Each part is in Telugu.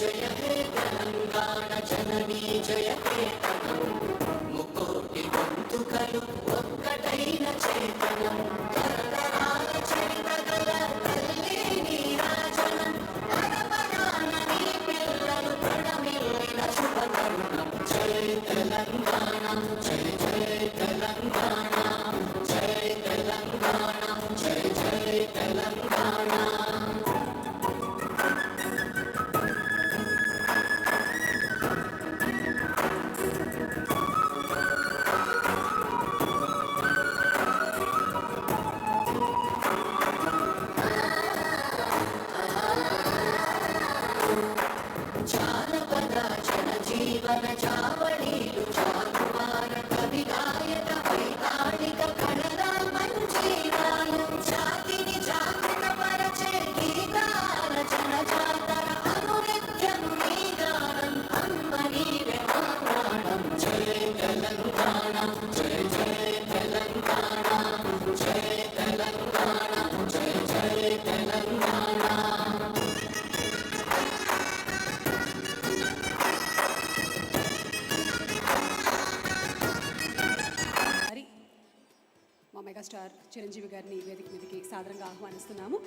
జయ హే తెలంగాణ జననీ జయ కేతనం ముకోటి గొంతుకలు ఒక్కటైన చేతనం తరతరాల చరితగల తల్లి నీరాజనం పరపరాన నీ పిల్లలు ప్రణమిల్లిన శుభతరుణం జై తెలంగాణ జై జై తెలంగాణ జై తెలంగాణ జై జై తెలంగాణ. జానపద జనజీవన చావళీలు జానువార కవి గాయక వైతాళిక కళల మంజీరాలు జాతిని జాగృతపరచే గీతాల జనజాతర అనునిత్యం నీ గానం అమ్మ నీవే మా ప్రాణం జై తెలంగాణ జై జై తెలంగాణ జై తెలంగాణ జై జై తెలంగాణ. మా మెగాస్టార్ చిరంజీవి గారిని వేదిక మీదకి సాదరంగా ఆహ్వానిస్తున్నాము.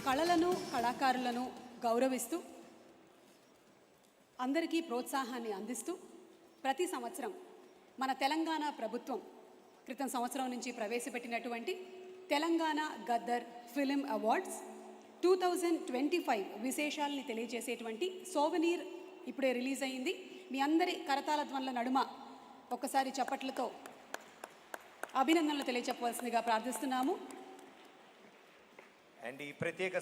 కళలను కళాకారులను గౌరవిస్తూ అందరికీ ప్రోత్సాహాన్ని అందిస్తూ ప్రతి సంవత్సరం మన తెలంగాణ ప్రభుత్వం క్రితం సంవత్సరం నుంచి ప్రవేశపెట్టినటువంటి తెలంగాణ గద్దర్ ఫిలిం అవార్డ్స్ 2025 విశేషాలని తెలియజేసేటువంటి సోవనీర్ ఇప్పుడే రిలీజ్ అయింది. మీ అందరి కరతాళ ధ్వనుల నడుమ ఒక్కసారి చప్పట్లతో అభినందనలు తెలియజెప్పవలసిందిగా ప్రార్థిస్తున్నాము. అండ్ ఈ ప్రత్యేక